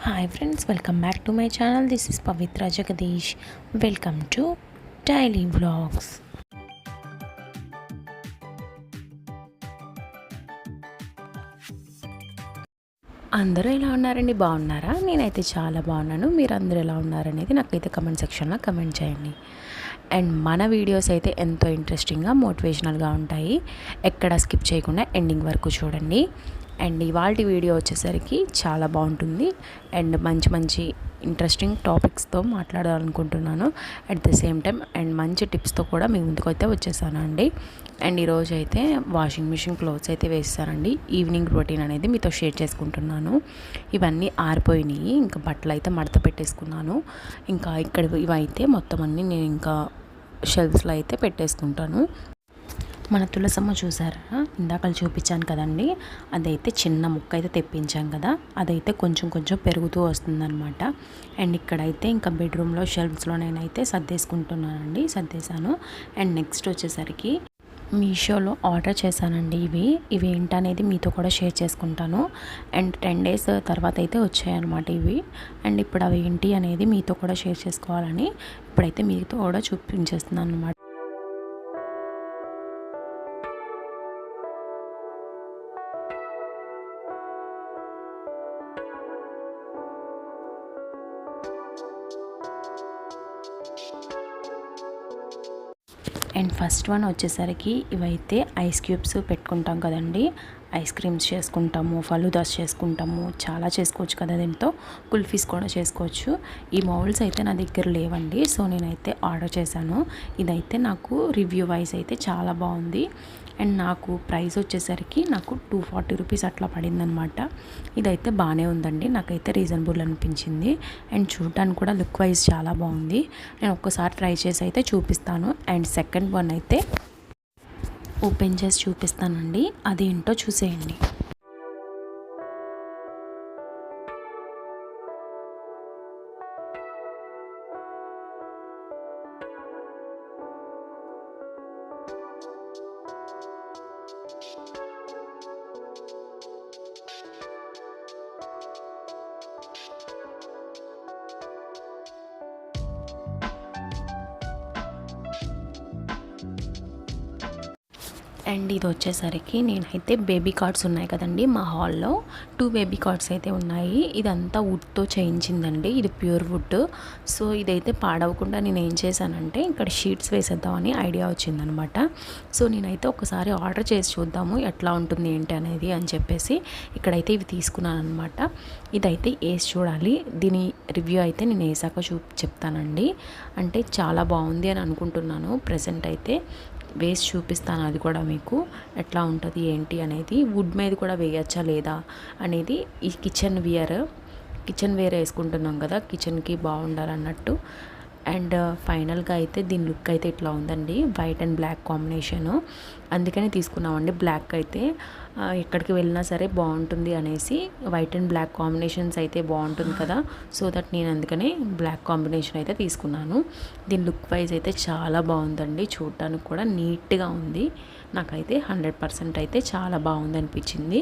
Hi friends, welcome back to my channel. This is Pavitra Jagadish. Welcome to Daily Vlogs. అందరూ ఎలా ఉన్నారండి? బాగున్నారా? నేనైతే చాలా బాగున్నాను. మీరు అందరూ ఎలా ఉన్నారనేది నాకైతే కమెంట్ సెక్షన్లో కమెంట్ చేయండి. అండ్ మన వీడియోస్ అయితే ఎంతో ఇంట్రెస్టింగ్గా మోటివేషనల్గా ఉంటాయి. ఎక్కడ స్కిప్ చేయకుండా ఎండింగ్ వరకు చూడండి. అండ్ ఇవాళ వీడియో వచ్చేసరికి చాలా బాగుంటుంది అండ్ మంచి ఇంట్రెస్టింగ్ టాపిక్స్తో మాట్లాడాలనుకుంటున్నాను. At the same time and మంచి టిప్స్తో కూడా మీ ముందుకు అయితే వచ్చేసాను అండి. అండ్ ఈరోజు అయితే వాషింగ్ మిషన్ క్లోత్స్ అయితే వేస్తానండి. ఈవినింగ్ రొటీన్ అనేది మీతో షేర్ చేసుకుంటున్నాను. ఇవన్నీ ఆరిపోయినాయి, ఇంకా బట్టలు అయితే మడత పెట్టేసుకున్నాను. ఇంకా ఇక్కడ ఇవైతే మొత్తం అన్నీ నేను ఇంకా షెల్ఫ్స్లో అయితే పెట్టేసుకుంటాను. మన తులసమ్మ చూసారా, ఇందాక చూపించాను కదండి, అదైతే చిన్న ముక్క అయితే తెప్పించాం కదా, అదైతే కొంచెం పెరుగుతూ వస్తుందన్నమాట. అండ్ ఇక్కడైతే ఇంకా బెడ్రూమ్లో షెల్ఫ్స్లో నేనైతే సర్దేసుకుంటున్నానండి, సర్దేశాను. అండ్ నెక్స్ట్ వచ్చేసరికి మీషోలో ఆర్డర్ చేశానండి. ఇవి ఏంటనేది మీతో కూడా షేర్ చేసుకుంటాను. అండ్ 10 days తర్వాత అయితే వచ్చాయన్నమాట ఇవి. అండ్ ఇప్పుడు అవి ఏంటి అనేది మీతో కూడా షేర్ చేసుకోవాలని ఇప్పుడైతే మీతో కూడా చూపించేస్తున్నాను అనమాట. అండ్ ఫస్ట్ వన్ వచ్చేసరికి ఇవైతే ఐస్ క్యూబ్స్ పెట్టుకుంటాం కదండి, ఐస్ క్రీమ్స్ చేసుకుంటాము, ఫలూదాస్ చేసుకుంటాము, చాలా చేసుకోవచ్చు కదా దీంతో. కుల్ఫీస్ కూడా చేసుకోవచ్చు. ఈ మౌల్డ్స్ అయితే నా దగ్గర లేవండి, సో నేనైతే ఆర్డర్ చేశాను. ఇదైతే నాకు రివ్యూ వైజ్ అయితే చాలా బాగుంది. అండ్ నాకు ప్రైస్ వచ్చేసరికి నాకు 240 రూపీస్ అట్లా పడిందనమాట. ఇదైతే బాగానే ఉందండి, నాకైతే రీజనబుల్ అనిపించింది. అండ్ చూడటానికి కూడా లుక్ వైజ్ చాలా బాగుంది. నేను ఒక్కసారి ట్రై చేసి అయితే చూపిస్తాను. అండ్ సెకండ్ వన్ అయితే ఓపెన్ చేసి చూపిస్తానండి, అదేంటో చూసేయండి. అండ్ ఇది వచ్చేసరికి నేనైతే బేబీ కార్డ్స్ ఉన్నాయి కదండి, మా హాల్లో 2 బేబీ కార్డ్స్ అయితే ఉన్నాయి. ఇదంతా వుడ్తో చేయించిందండి, ఇది ప్యూర్ వుడ్. సో ఇదైతే పాడవకుండా నేను ఏం చేశానంటే ఇక్కడ షీట్స్ వేసేద్దామని ఐడియా వచ్చిందనమాట. సో నేనైతే ఒకసారి ఆర్డర్ చేసి చూద్దాము ఎట్లా ఉంటుంది ఏంటి అనేది అని చెప్పేసి ఇక్కడైతే ఇవి తీసుకున్నాను అనమాట. ఇదైతే వేసి చూడాలి, దీని రివ్యూ అయితే నేను వేసాక చెప్తానండి. అంటే చాలా బాగుంది అని అనుకుంటున్నాను. ప్రెజెంట్ అయితే వేసి చూపిస్తాను, అది కూడా మీకు ఎట్లా ఉంటుంది ఏంటి అనేది. వుడ్ మీద కూడా వేయచ్చా లేదా అనేది. ఈ కిచెన్ వేర్ వేసుకుంటున్నాం కదా, కిచెన్కి బాగుండాలన్నట్టు. అండ్ ఫైనల్గా అయితే దీని లుక్ అయితే ఇట్లా ఉందండి, వైట్ అండ్ బ్లాక్ కాంబినేషను. అందుకని తీసుకున్నామండి. బ్లాక్ అయితే ఎక్కడికి వెళ్ళినా సరే బాగుంటుంది అనేసి, వైట్ అండ్ బ్లాక్ కాంబినేషన్స్ అయితే బాగుంటుంది కదా, సో దట్ నేను అందుకనే బ్లాక్ కాంబినేషన్ అయితే తీసుకున్నాను. దీని లుక్ వైజ్ అయితే చాలా బాగుందండి, చూడటానికి కూడా నీట్గా ఉంది. నాకైతే 100% అయితే చాలా బాగుంది అనిపించింది.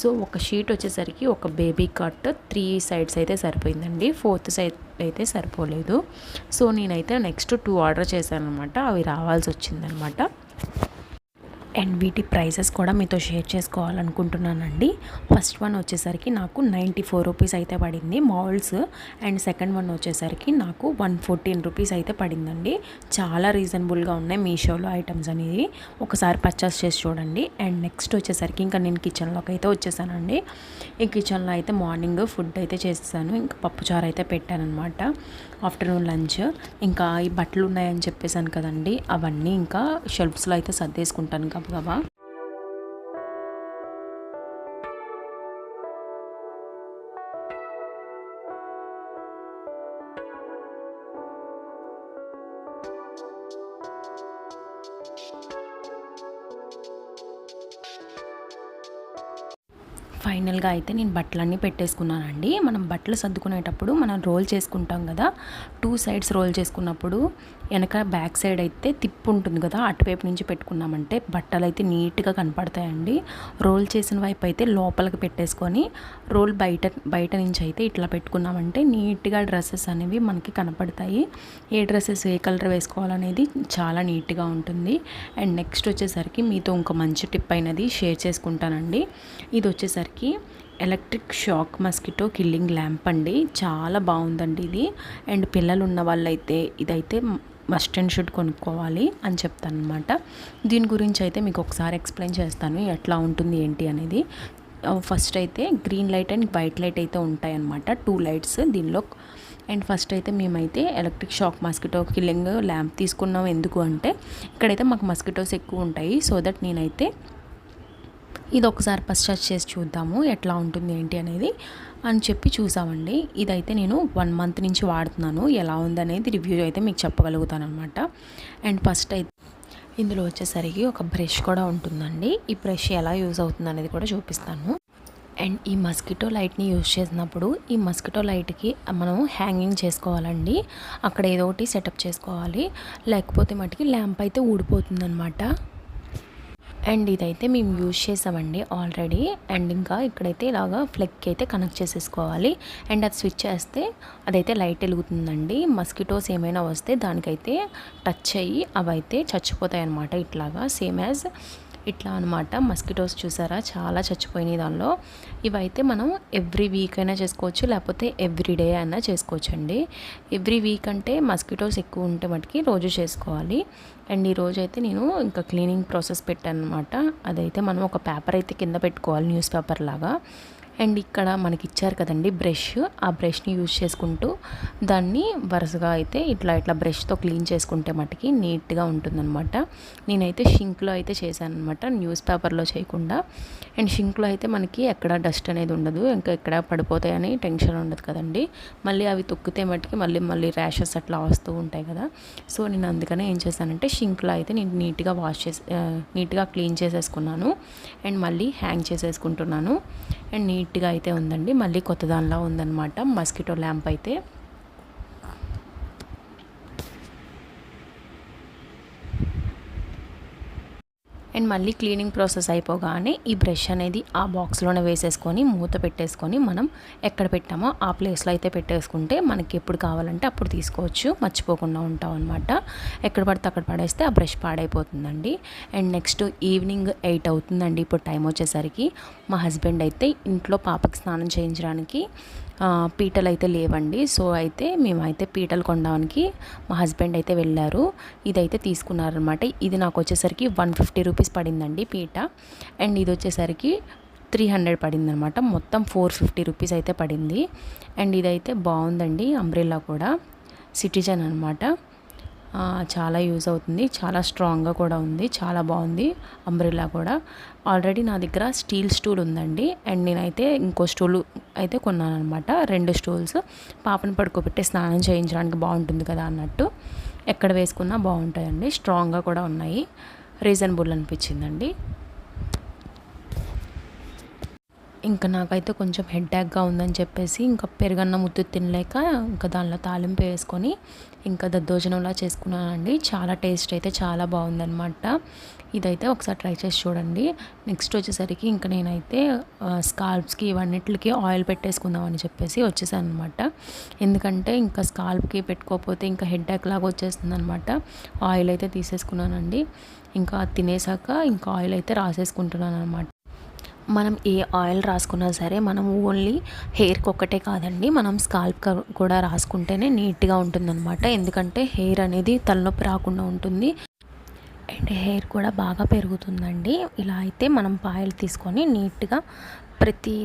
సో ఒక షీట్ వచ్చేసరికి ఒక బేబీ కట్ 3 sides అయితే సరిపోయిందండి, 4th సైడ్ అయితే సరిపోలేదు. సో నేనైతే నెక్స్ట్ 2 ఆర్డర్ చేశాను అనమాట, అవి రావాల్సి వచ్చిందనమాట. అండ్ వీటి ప్రైసెస్ కూడా మీతో షేర్ చేసుకోవాలనుకుంటున్నానండి. ఫస్ట్ వన్ వచ్చేసరికి నాకు 94 రూపీస్ అయితే పడింది మౌల్డ్స్. అండ్ సెకండ్ వన్ వచ్చేసరికి నాకు 114 రూపీస్ అయితే పడిందండి. చాలా రీజనబుల్గా ఉన్నాయి మీషోలో ఐటమ్స్ అనేది, ఒకసారి పర్చేస్ చేసి చూడండి. అండ్ నెక్స్ట్ వచ్చేసరికి ఇంకా నేను కిచెన్లోకి అయితే వచ్చేసానండి. ఈ కిచెన్లో అయితే మార్నింగ్ ఫుడ్ అయితే చేసేసాను, ఇంకా పప్పుచారు అయితే పెట్టాను అనమాట. ఆఫ్టర్నూన్ లంచ్ ఇంకా ఈ బట్టలు ఉన్నాయని చెప్పేసాను కదండి, అవన్నీ ఇంకా షెల్ఫ్స్లో అయితే సర్దేసుకుంటాను గబగబా. ఫైనల్గా అయితే నేను బట్టలన్నీ పెట్టేసుకున్నానండి. మనం బట్టలు సర్దుకునేటప్పుడు మనం రోల్ చేసుకుంటాం కదా, 2 సైడ్స్ రోల్ చేసుకున్నప్పుడు వెనక బ్యాక్ సైడ్ అయితే తిప్పు ఉంటుంది కదా, అటువైపు నుంచి పెట్టుకున్నామంటే బట్టలు అయితే నీట్గా కనపడతాయండి. రోల్ చేసిన వైపు అయితే లోపలికి పెట్టేసుకొని రోల్ బయట నుంచి అయితే ఇట్లా పెట్టుకున్నామంటే నీట్గా డ్రెస్సెస్ అనేవి మనకి కనపడతాయి. ఏ డ్రెస్సెస్ ఏ కలర్ వేసుకోవాలనేది చాలా నీట్గా ఉంటుంది. అండ్ నెక్స్ట్ వచ్చేసరికి మీతో ఇంకో మంచి టిప్ అయినది షేర్ చేసుకుంటానండి. ఇది వచ్చేసరికి electric shock mosquito killing lamp అండి. చాలా బాగుందండి ఇది. అండ్ పిల్లలు ఉన్న వాళ్ళైతే ఇదైతే మస్ట్ అండ్ షుడ్ కొనుక్కోవాలి అని చెప్తాను అనమాట. దీని గురించి అయితే మీకు ఒకసారి ఎక్స్ప్లెయిన్ చేస్తాను ఎట్లా ఉంటుంది ఏంటి అనేది. ఫస్ట్ అయితే green light and white light అయితే ఉంటాయన్నమాట, 2 లైట్స్ దీనిలో. అండ్ ఫస్ట్ అయితే మేమైతే electric shock mosquito killing lamp తీసుకున్నాం. ఎందుకు అంటే ఇక్కడైతే మాకు మస్కిటోస్ ఎక్కువ ఉంటాయి. సో దట్ నేనైతే ఇది ఒకసారి ఫస్ట్ సెర్చ్ చేసి చూద్దాము ఎట్లా ఉంటుంది ఏంటి అనేది అని చెప్పి చూసామండి. ఇదైతే నేను 1 మంత్ నుంచి వాడుతున్నాను. ఎలా ఉందనేది రివ్యూ అయితే మీకు చెప్పగలుగుతాను అనమాట. అండ్ ఫస్ట్ అయితే ఇందులో వచ్చేసరికి ఒక బ్రష్ కూడా ఉంటుందండి. ఈ బ్రష్ ఎలా యూజ్ అవుతుంది అనేది కూడా చూపిస్తాను. అండ్ ఈ మస్కిటో లైట్ని యూజ్ చేసినప్పుడు ఈ మస్కిటో లైట్కి మనం హ్యాంగింగ్ చేసుకోవాలండి. అక్కడ ఏదో ఒకటి సెటప్ చేసుకోవాలి, లేకపోతే మటుకి ల్యాంప్ అయితే ఊడిపోతుందన్నమాట. అండ్ ఇదైతే మేము యూజ్ చేసామండి ఆల్రెడీ. అండ్ ఇంకా ఇక్కడైతే ఇలాగా ఫ్లెక్ అయితే కనెక్ట్ చేసేసుకోవాలి. అండ్ అది స్విచ్ చేస్తే అదైతే లైట్ వెలుగుతుందండి. మస్కిటోస్ ఏమైనా వస్తే దానికైతే టచ్ అయ్యి అవైతే చచ్చిపోతాయి అన్నమాట. ఇట్లాగా సేమ్ యాజ్ ఇట్లా అనమాట. మస్కిటోస్ చూసారా చాలా చచ్చిపోయినాయి దానిలో. ఇవైతే మనం ఎవ్రీ వీక్ అయినా చేసుకోవచ్చు, లేకపోతే ఎవ్రీ డే అయినా చేసుకోవచ్చు అండి. ఎవ్రీ వీక్ అంటే మస్కిటోస్ ఎక్కువ ఉంటే మటుకి రోజు చేసుకోవాలి. అండ్ ఈరోజు అయితే నేను ఇంకా క్లీనింగ్ ప్రాసెస్ పెట్టాను అనమాట. అదైతే మనం ఒక పేపర్ అయితే కింద పెట్టుకోవాలి, న్యూస్ పేపర్ లాగా. అండ్ ఇక్కడ మనకి ఇచ్చారు కదండి బ్రష్, ఆ బ్రష్ని యూజ్ చేసుకుంటూ దాన్ని వరుసగా అయితే ఇట్లా బ్రష్తో క్లీన్ చేసుకుంటే మటుకి నీట్గా ఉంటుందన్నమాట. నేనైతే షింక్లో అయితే చేశాను అనమాట, న్యూస్ పేపర్లో చేయకుండా. అండ్ షింక్లో అయితే మనకి ఎక్కడ డస్ట్ అనేది ఉండదు, ఇంకా ఎక్కడ పడిపోతాయని టెన్షన్ ఉండదు కదండి. మళ్ళీ అవి తొక్కితే మటుకి మళ్ళీ ర్యాషెస్ అట్లా వస్తూ ఉంటాయి కదా. సో నేను అందుకనే ఏం చేశానంటే షింక్లో అయితే నేను నీట్గా క్లీన్ చేసేసుకున్నాను. అండ్ మళ్ళీ హ్యాంగ్ చేసేసుకుంటున్నాను. అండ్ నీట్గా అయితే ఉందండి, మళ్ళీ కొత్త దానిలా ఉందన్నమాట మస్కిటో ల్యాంప్ అయితే. అండ్ మళ్ళీ క్లీనింగ్ ప్రాసెస్ అయిపోగానే ఈ బ్రష్ అనేది ఆ బాక్స్లోనే వేసేసుకొని మూత పెట్టేసుకొని మనం ఎక్కడ పెట్టామో ఆ ప్లేస్లో అయితే పెట్టేసుకుంటే మనకి ఎప్పుడు కావాలంటే అప్పుడు తీసుకోవచ్చు, మర్చిపోకుండా ఉంటాం అనమాట. ఎక్కడ పడితే అక్కడ పడేస్తే ఆ బ్రష్ పాడైపోతుందండి. అండ్ నెక్స్ట్ ఈవినింగ్ 8 అవుతుందండి ఇప్పుడు టైం వచ్చేసరికి. మా హస్బెండ్ అయితే ఇంట్లో పాపకి స్నానం చేయించడానికి పీటలు అయితే లేవండి. సో అయితే మేమైతే పీటలు కొనడానికి మా హస్బెండ్ అయితే వెళ్ళారు. ఇదైతే తీసుకున్నారనమాట. ఇది నాకు వచ్చేసరికి 150 రూపీస్ పడిందండి పీట. అండ్ ఇది వచ్చేసరికి 300 పడింది అనమాట. మొత్తం 450 రూపీస్ అయితే పడింది. అండ్ ఇదైతే బాగుందండి. అంబ్రెల్లా కూడా సిటిజన్ అనమాట. చాలా యూజ్ అవుతుంది, చాలా స్ట్రాంగ్గా కూడా ఉంది, చాలా బాగుంది అంబ్రెల్లా కూడా. ఆల్రెడీ నా దగ్గర స్టీల్ స్టూల్ ఉందండి. అండ్ నేనైతే ఇంకో స్టూల్ అయితే కొన్నాను అనమాట, 2 స్టూల్స్. పాపను పడుకోబెట్టి స్నానం చేయించడానికి బాగుంటుంది కదా అన్నట్టు ఎక్కడ వేసుకున్నా బాగుంటాయండి, స్ట్రాంగ్గా కూడా ఉన్నాయి. రీజనబుల్ అనిపించిందండి. ఇంకా నాకైతే కొంచెం హెడ్ఏక్గా ఉందని చెప్పేసి ఇంకా పెరుగన్నం ముద్దు తినలేక ఇంకా దానిలో తాలింపు వేసుకొని ఇంకా దద్దోజనంలా చేసుకున్నానండి. చాలా టేస్ట్ అయితే చాలా బాగుందన్నమాట. ఇదైతే ఒకసారి ట్రై చేసి చూడండి. నెక్స్ట్ వచ్చేసరికి ఇంకా నేనైతే స్కాల్ప్స్కి ఇవన్నిటికి ఆయిల్ పెట్టేసుకుందామని చెప్పేసి వచ్చేసాను అనమాట. ఎందుకంటే ఇంకా స్కాల్ప్కి పెట్టుకోకపోతే ఇంకా హెడ్ఏక్ లాగా వచ్చేస్తుంది అనమాట. ఆయిల్ అయితే తీసేసుకున్నానండి. ఇంకా తినేసాక ఇంకా ఆయిల్ అయితే రాసేసుకుంటున్నాను అనమాట. మనం ఏ ఆయిల్ రాసుకున్నా సరే మనం ఓన్లీ హెయిర్కి ఒక్కటే కాదండి, మనం స్కాల్ప్ కూడా రాసుకుంటేనే నీట్గా ఉంటుందన్నమాట. ఎందుకంటే హెయిర్ అనేది తలనొప్పి రాకుండా ఉంటుంది అండ్ హెయిర్ కూడా బాగా పెరుగుతుందండి. ఇలా అయితే మనం పాయలు తీసుకొని నీట్గా ప్రతి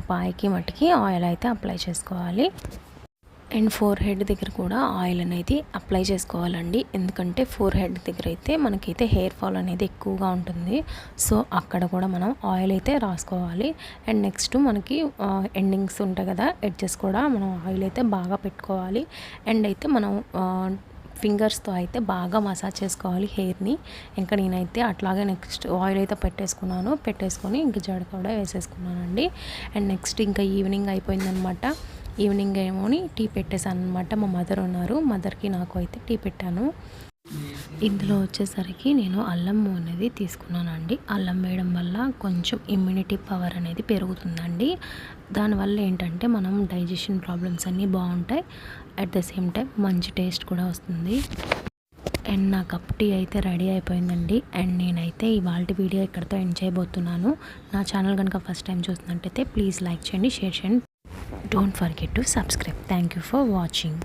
పాయకి మట్టుకి ఆయిల్ అయితే అప్లై చేసుకోవాలి. అండ్ ఫోర్ హెడ్ దగ్గర కూడా ఆయిల్ అనేది అప్లై చేసుకోవాలండి. ఎందుకంటే ఫోర్ హెడ్ దగ్గర అయితే మనకైతే హెయిర్ ఫాల్ అనేది ఎక్కువగా ఉంటుంది. సో అక్కడ కూడా మనం ఆయిల్ అయితే రాసుకోవాలి. అండ్ నెక్స్ట్ మనకి ఎండింగ్స్ ఉంటాయి కదా, ఎడ్జెస్ కూడా మనం ఆయిల్ అయితే బాగా పెట్టుకోవాలి. అండ్ అయితే మనం ఫింగర్స్తో అయితే బాగా మసాజ్ చేసుకోవాలి హెయిర్ని. ఇంకా నేనైతే అట్లాగే నెక్స్ట్ ఆయిల్ అయితే పెట్టేసుకొని ఇంకా జడ కూడా వేసేసుకున్నానండి. అండ్ నెక్స్ట్ ఇంకా ఈవినింగ్ అయిపోయిందనమాట. ఈవినింగ్ ఏమోని టీ పెట్టేశాను అనమాట. మా మదర్ ఉన్నారు, మదర్కి నాకు అయితే టీ పెట్టాను. ఇందులో వచ్చేసరికి నేను అల్లం అనేది తీసుకున్నానండి. అల్లం వేయడం వల్ల కొంచెం ఇమ్యూనిటీ పవర్ అనేది పెరుగుతుందండి. దానివల్ల ఏంటంటే మనం డైజెషన్ ప్రాబ్లమ్స్ అన్నీ బాగుంటాయి. అట్ ద సేమ్ టైం మంచి టేస్ట్ కూడా వస్తుంది. అండ్ నా కప్ టీ అయితే రెడీ అయిపోయిందండి. అండ్ నేనైతే ఇవాళ వీడియో ఇక్కడితో ఎండ్ చేయబోతున్నాను. నా ఛానల్ కనుక ఫస్ట్ టైం చూస్తున్నట్టయితే ప్లీజ్ లైక్ చేయండి, షేర్ చేయండి. Don't forget to subscribe. Thank you for watching.